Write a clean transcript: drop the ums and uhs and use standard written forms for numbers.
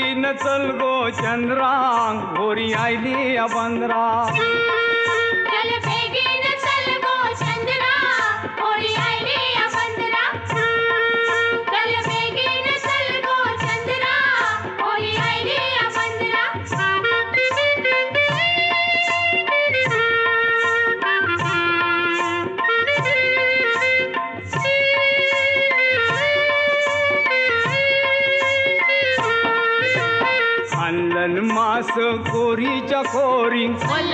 बेगीन चल गो चंद्रा गोरी आयली बंदरा चल बेगीन चल गो चंद्रा होळी आयली बंदरा चल बेगीन चल गो चंद्रा होळी आयली बंदरा अंदन मास कोरीच्या कोरी बोल